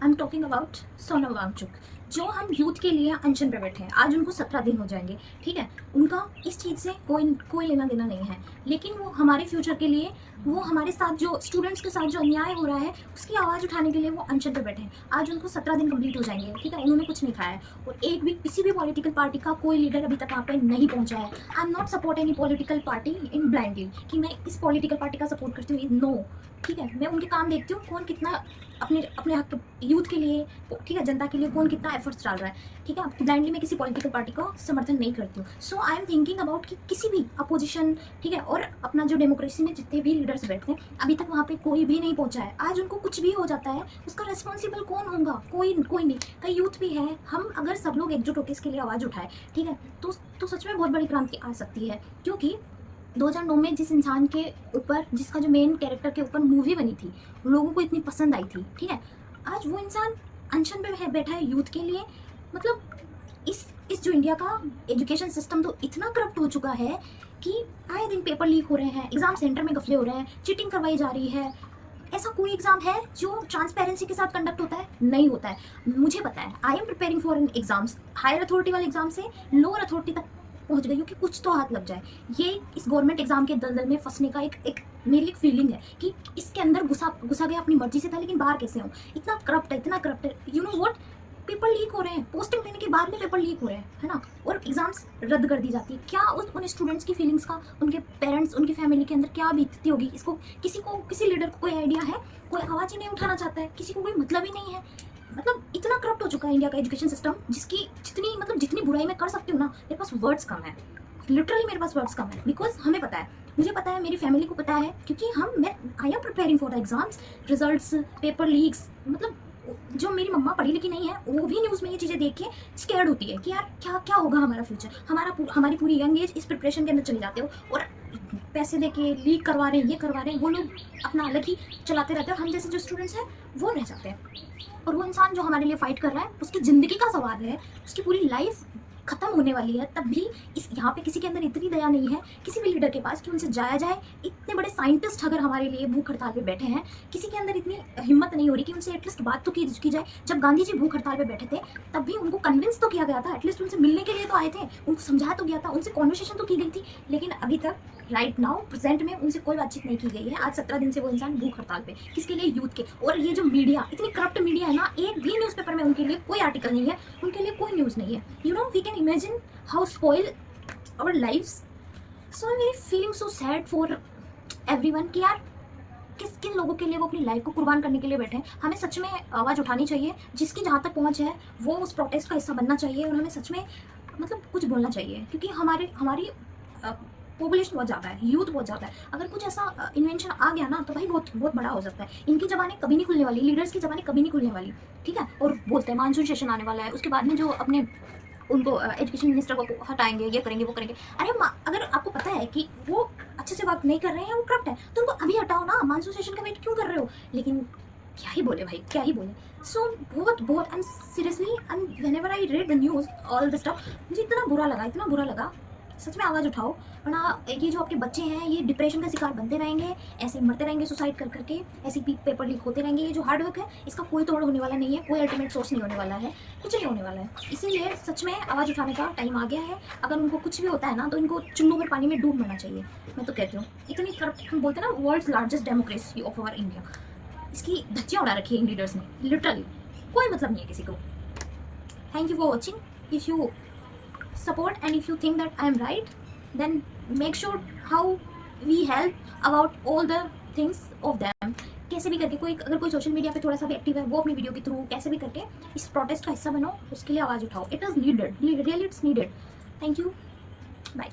I am talking about Sonam Wangchuk, जो हम youth के लिए अनशन पे बैठे हैं। आज उनको 17 दिन हो जाएंगे, ठीक है। उनका इस चीज़ से कोई लेना देना नहीं है, लेकिन वो हमारे फ्यूचर के लिए, वो हमारे साथ जो स्टूडेंट्स के साथ जो अन्याय हो रहा है उसकी आवाज़ उठाने के लिए वो अनशन पे बैठे हैं। आज उनको 17 दिन कंप्लीट हो जाएंगे, ठीक है। उन्होंने कुछ नहीं खाया है और एक भी किसी भी पॉलिटिकल पार्टी का कोई लीडर अभी तक वहाँ पे नहीं पहुँचा है। I am not support any political party in blindly, कि मैं इस पॉलिटिकल पार्टी का सपोर्ट करती हूँ, नो, ठीक है। मैं उनके काम देखती हूँ, कौन कितना अपने अपने हक यूथ के लिए, ठीक है, जनता के लिए कौन कितना एफर्ट्स डाल रहा है, ठीक है। ब्लाइंडली मैं किसी पॉलिटिकल पार्टी को समर्थन नहीं करती हूँ। सो आई एम थिंकिंग अबाउट कि किसी भी अपोजिशन, ठीक है, और अपना जो डेमोक्रेसी में जितने भी लीडर्स बैठते हैं अभी तक वहाँ पे कोई भी नहीं पहुँचा है। आज उनको कुछ भी हो जाता है, उसका रिस्पॉन्सिबल कौन होगा? कोई नहीं। कई यूथ भी है, हम अगर सब लोग एकजुट होकर इसके लिए आवाज़ उठाए, ठीक है, तो सच में बहुत बड़ी क्रांति आ सकती है। क्योंकि 2009 में जिस इंसान के ऊपर, जिसका जो मेन कैरेक्टर के ऊपर मूवी बनी थी, लोगों को इतनी पसंद आई थी, ठीक है, आज वो इंसान अनशन पे है, बैठा है यूथ के लिए। मतलब इस जो इंडिया का एजुकेशन सिस्टम तो इतना करप्ट हो चुका है कि आए दिन पेपर लीक हो रहे हैं, एग्जाम सेंटर में गफले हो रहे हैं, चीटिंग करवाई जा रही है। ऐसा कोई एग्जाम है जो ट्रांसपेरेंसी के साथ कंडक्ट होता है? नहीं होता है। मुझे पता है, I am preparing for an exams, higher authority वाले एग्जाम से लोअर अथॉरिटी तक पहुंच गई हूँ कि कुछ तो हाथ लग जाए। ये इस गवर्नमेंट एग्जाम के दलदल में फंसने का एक मेरी एक फीलिंग है कि इसके अंदर घुसा गया, अपनी मर्जी से था, लेकिन बाहर कैसे हूँ? इतना करप्ट है, you know what, paper leak हो रहे हैं, पोस्टिंग देने के बाद में पेपर लीक हो रहे हैं, है ना, और एग्जाम्स रद्द कर दी जाती है। क्या उन स्टूडेंट्स की फीलिंग्स का, उनके पेरेंट्स, उनकी फैमिली के अंदर क्या बीतती होगी? इसको किसी लीडर को कोई आइडिया है? कोई आवाज़ ही नहीं उठाना चाहता है, किसी को कोई मतलब ही नहीं है। मतलब इतना करप्ट हो चुका है इंडिया का एजुकेशन सिस्टम, जिसकी जितनी बुराई मैं कर सकती हूँ ना, मेरे पास वर्ड्स कम है, लिटरली मेरे पास वर्ड्स कम है। बिकॉज हमें पता है, मुझे पता है, मेरी फैमिली को पता है, क्योंकि मैं आई am preparing for the exams, results, paper leaks. मतलब जो मेरी मम्मा पढ़ी लिखी नहीं है, वो भी न्यूज़ में ये चीज़ें देख के स्कैर्ड होती है कि यार क्या होगा हमारा फ्यूचर। हमारी पूरी यंग एज इस प्रिपरेशन के अंदर चली जाते हो, और पैसे लेके लीक करवा रहे हैं, ये करवा रहे हैं, वो लोग अपना अलग ही चलाते रहते हैं, और हम जैसे जो स्टूडेंट्स हैं वो रह जाते हैं। और वो इंसान जो हमारे लिए फाइट कर रहा है, उसकी ज़िंदगी का सवाल है, उसकी पूरी लाइफ खत्म होने वाली है, तब भी यहाँ पे किसी के अंदर इतनी दया नहीं है, किसी भी लीडर के पास, कि उनसे जाया जाए। इतने बड़े साइंटिस्ट अगर हमारे लिए भूख हड़ताल पे बैठे हैं, किसी के अंदर इतनी हिम्मत नहीं हो रही कि उनसे एटलीस्ट बात तो की जाए। जब गांधी जी भूख हड़ताल पे बैठे थे, तब भी उनको कन्विंस तो किया गया था, एटलीस्ट उनसे मिलने के लिए तो आए थे, उनको समझाया तो गया था, उनसे कॉन्वर्सेशन तो की गई थी। लेकिन अभी तक राइट नाउ प्रेजेंट में उनसे कोई बातचीत नहीं की गई है। आज 17 दिन से वो इंसान भूख हड़ताल पे, किसके लिए? यूथ के। और ये जो मीडिया, इतनी करप्ट मीडिया है ना, एक भी न्यूज़पेपर में उनके लिए कोई आर्टिकल नहीं है, उनके लिए कोई न्यूज़ नहीं है। You know, we can imagine how spoil our lives. So I am very feeling so sad for everyone कि यार किन लोगों के लिए वो अपनी लाइफ को कुर्बान करने के लिए बैठे हैं। हमें सच में आवाज़ उठानी चाहिए, जिसकी जहाँ तक पहुँच है वो उस प्रोटेस्ट का हिस्सा बनना चाहिए, और हमें सच में मतलब कुछ बोलना चाहिए, क्योंकि हमारी पॉपुलेशन बहुत ज़्यादा है, यूथ बहुत ज़्यादा है। अगर कुछ ऐसा इन्वेंशन आ गया ना, तो भाई बहुत बड़ा हो सकता है। इनकी ज़बानें कभी नहीं खुलने वाली, लीडर्स की ज़बानें कभी नहीं खुलने वाली, ठीक है। और बोलते हैं मानसून सेशन आने वाला है, उसके बाद में जो अपने उनको एजुकेशन मिनिस्टर को हटाएंगे, ये करेंगे, वो करेंगे। अरे अगर आपको पता है कि वो अच्छे से वर्क नहीं कर रहे हैं, वो करप्ट है, तो उनको अभी हटाओ ना, मानसून सेशन का वेट क्यों कर रहे हो? लेकिन क्या ही बोले भाई, क्या ही बोले। सो बहुत and seriously, and whenever I read the news all the stuff, मुझे इतना बुरा लगा। सच में आवाज़ उठाओ, वरना ये जो आपके बच्चे हैं ये डिप्रेशन का शिकार बनते रहेंगे, ऐसे मरते रहेंगे सुसाइड कर करके, ऐसे पेपर लीक होते रहेंगे। ये जो हार्डवर्क है, इसका कोई तोड़ होने वाला नहीं है, कोई अल्टीमेट सोर्स नहीं होने वाला है, कुछ नहीं होने वाला है। इसीलिए सच में आवाज़ उठाने का टाइम आ गया है। अगर उनको कुछ भी होता है ना, तो इनको चुल्लू भर पानी में डूब मरना चाहिए। मैं तो कहती हूँ, इतनी करप्ट, हम बोलते हैं ना, world's largest democracy of our India, इसकी धज्जियाँ उड़ा रखी है इन लीडर्स ने, लिटरली कोई मतलब नहीं है किसी को। Thank you for watching. If you support and if you think that I am right, then make sure how we help about all the things of them। कैसे भी करके अगर कोई सोशल मीडिया पे थोड़ा सा भी एक्टिव है, वो अपनी वीडियो के थ्रू कैसे भी करके इस प्रोटेस्ट का हिस्सा बनो, उसके लिए आवाज़ उठाओ। It is needed, really it's needed. Thank you, bye.